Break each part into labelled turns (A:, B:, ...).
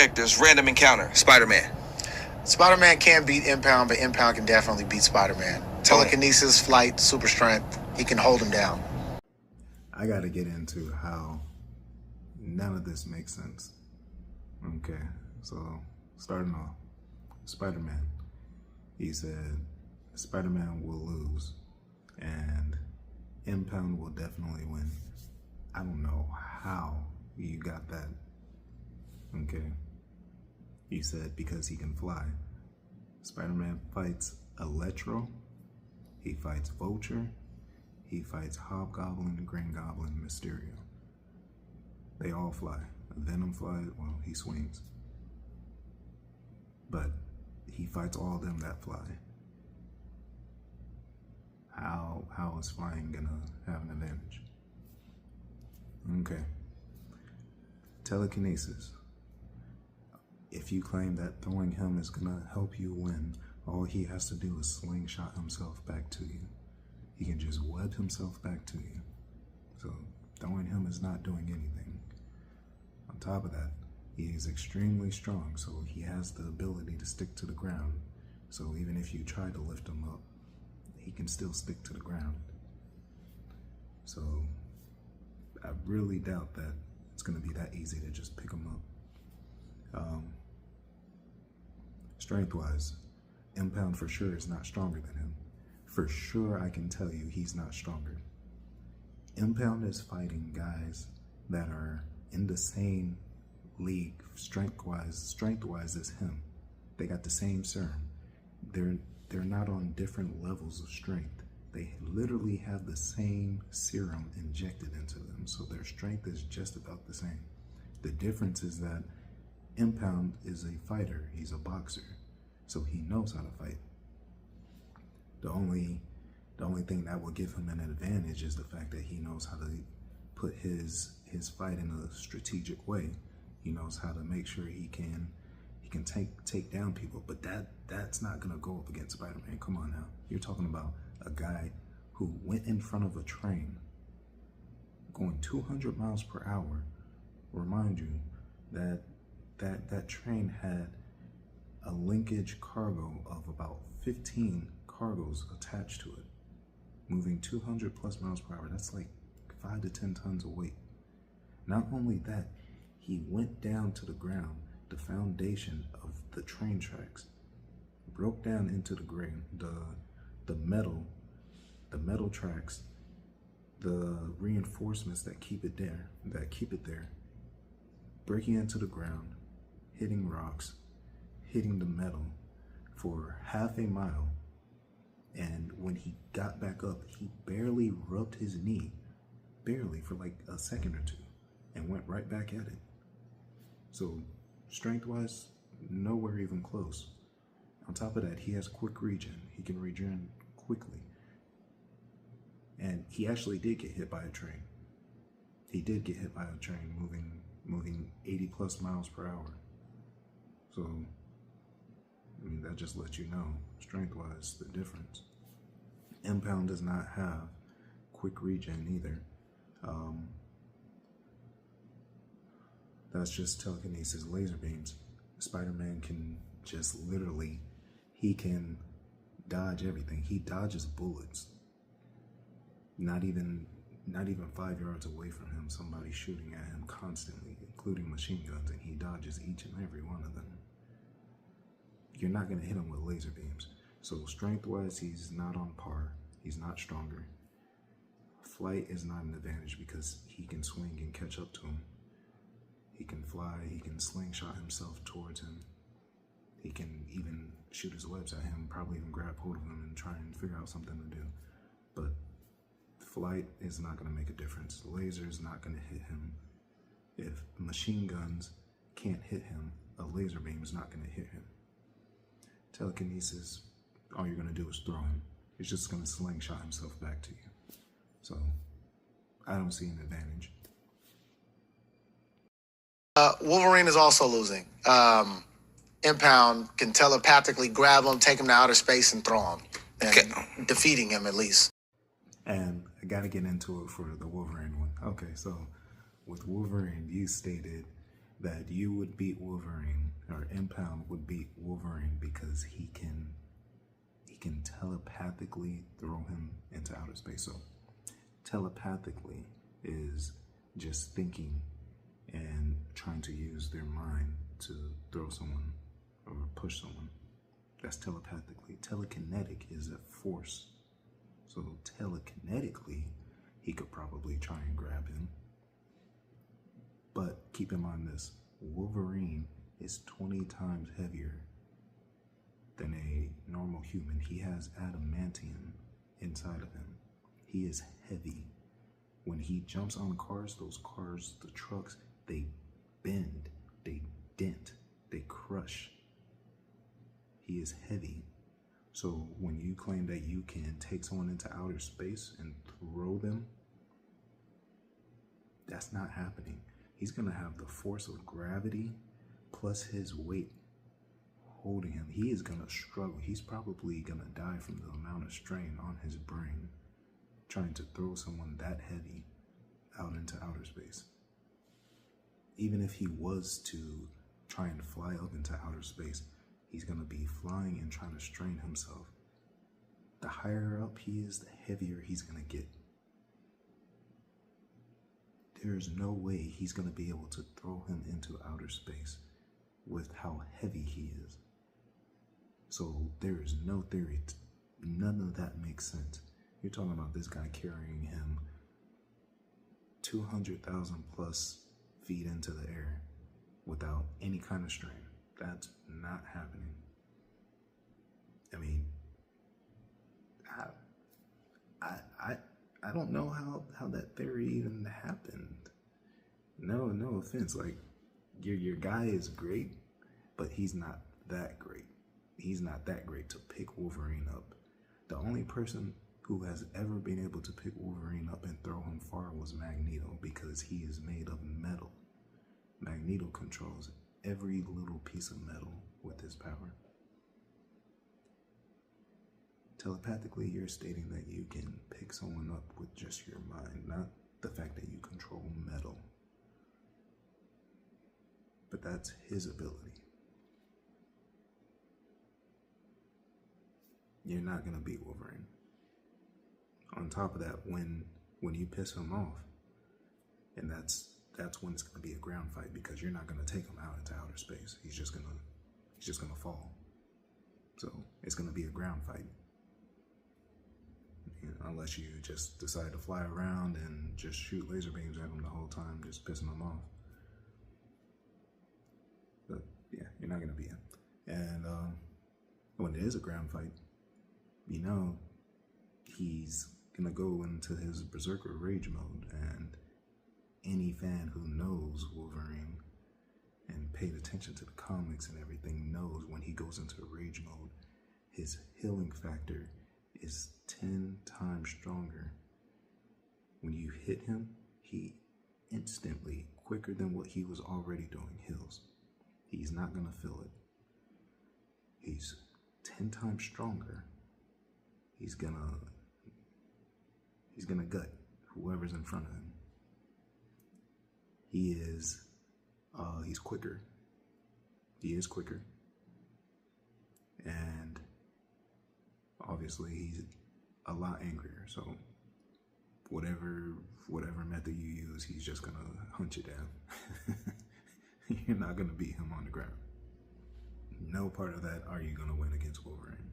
A: Characters, random encounter, Spider-Man.
B: Spider-Man can't beat Impound, but Impound can definitely beat Spider-Man. Telekinesis, flight, super strength, he can hold him down.
C: I gotta get into how none of this makes sense. Okay, so starting off, Spider-Man. He said Spider-Man will lose and Impound will definitely win. I don't know how you got that. Okay. He said because he can fly. Spider-Man fights Electro. He fights Vulture. He fights Hobgoblin, Green Goblin, Mysterio. They all fly. Venom flies, well, he swings. But he fights all of them that fly. How is flying gonna have an advantage? Okay. Telekinesis. If you claim that throwing him is gonna help you win, all he has to do is slingshot himself back to you. He can just web himself back to you. So throwing him is not doing anything. On top of that, he is extremely strong, so he has the ability to stick to the ground. So even if you try to lift him up, he can still stick to the ground. So I really doubt that it's gonna be that easy to just pick him up. Strength-wise, Impound for sure is not stronger than him. For sure, I can tell you he's not stronger. Impound is fighting guys that are in the same league, strength-wise as him. They got the same serum. They're not on different levels of strength. They literally have the same serum injected into them, so their strength is just about the same. The difference is that Impound is a fighter, he's a boxer, so he knows how to fight. The only thing that will give him an advantage is the fact that he knows how to put his fight in a strategic way. He knows how to make sure he can take down people, but that's not gonna go up against Spider-Man. Come on now. You're talking about a guy who went in front of a train going 200 miles per hour. Remind you that that train had a linkage cargo of about 15 cargoes attached to it, moving 200 plus miles per hour. That's like 5 to 10 tons of weight. Not only that, he went down to the ground, the foundation of the train tracks, broke down into the grain, the metal tracks, the reinforcements that keep it there, breaking into the ground, hitting rocks, hitting the metal for half a mile. And when he got back up, he barely rubbed his knee, barely, for like a second or two, and went right back at it. So strength-wise, nowhere even close. On top of that, he has quick regen. He can regen quickly. And he actually did get hit by a train. He did get hit by a train moving 80 plus miles per hour. So, I mean, that just lets you know, strength-wise, the difference. Impound does not have quick regen either. That's just telekinesis, laser beams. Spider-Man can just literally, he can dodge everything. He dodges bullets. Not even 5 yards away from him, somebody's shooting at him constantly, including machine guns, and he dodges each and every one of them. You're not gonna hit him with laser beams. So strength-wise, he's not on par. He's not stronger. Flight is not an advantage because he can swing and catch up to him. He can fly, he can slingshot himself towards him. He can even shoot his webs at him, probably even grab hold of him and try and figure out something to do. But flight is not gonna make a difference. Laser is not gonna hit him. If machine guns can't hit him, a laser beam is not gonna hit him. Telekinesis, all you're gonna do is throw him. He's just gonna slingshot himself back to you. So, I don't see an advantage.
B: Wolverine is also losing. Impound can telepathically grab him, take him to outer space, and throw him. And defeating him, at least.
C: And I gotta get into it for the Wolverine one. Okay, so with Wolverine, you stated that you would beat Wolverine, or Impound would beat Wolverine because he can telepathically throw him into outer space. So telepathically is just thinking and trying to use their mind to throw someone or push someone. That's telepathically. Telekinetic is a force. So telekinetically, he could probably try and grab him. But keep in mind this, Wolverine is 20 times heavier than a normal human. He has adamantium inside of him. He is heavy. When he jumps on cars, those cars, the trucks, they bend, they dent, they crush. He is heavy. So when you claim that you can take someone into outer space and throw them, that's not happening. He's gonna have the force of gravity plus his weight holding him. He is gonna struggle. He's probably gonna die from the amount of strain on his brain trying to throw someone that heavy out into outer space. Even if he was to try and fly up into outer space, he's gonna be flying and trying to strain himself. The higher up he is, the heavier he's gonna get. There's no way he's gonna be able to throw him into outer space with how heavy he is. So there is no theory. None of that makes sense. You're talking about this guy carrying him 200,000 plus feet into the air without any kind of strain. That's not happening. I mean, I don't know how that theory even happened. No offense. Like, your guy is great, but he's not that great. He's not that great to pick Wolverine up. The only person who has ever been able to pick Wolverine up and throw him far was Magneto, because he is made of metal. Magneto controls every little piece of metal with his power. Telepathically, you're stating that you can pick someone up with just your mind, not the fact that you control metal. But that's his ability. You're not gonna beat Wolverine. On top of that, when you piss him off, and that's when it's gonna be a ground fight, because you're not gonna take him out into outer space. He's just gonna fall. So it's gonna be a ground fight. Unless you just decide to fly around and just shoot laser beams at him the whole time, just pissing him off. But yeah, you're not gonna beat him. And when it is a ground fight, you know he's gonna go into his berserker rage mode. And any fan who knows Wolverine and paid attention to the comics and everything knows when he goes into rage mode, his healing factor is 10 times stronger. When you hit him, he instantly, quicker than what he was already doing, heals. He's not gonna feel it. He's 10 times stronger. He's gonna gut whoever's in front of him. He's quicker. He is quicker. And obviously he's a lot angrier. So whatever method you use, he's just gonna hunt you down. You're not gonna beat him on the ground. No part of that are you gonna win against Wolverine,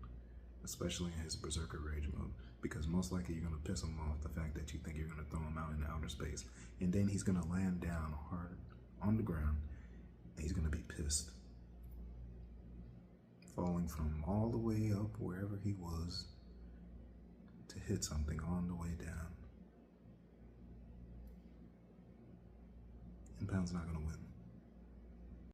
C: especially in his berserker rage mode, because most likely you're gonna piss him off the fact that you think you're gonna throw him out into outer space, and then he's gonna land down hard on the ground, and he's gonna be pissed, falling from all the way up wherever he was to hit something on the way down. Impound's not gonna win.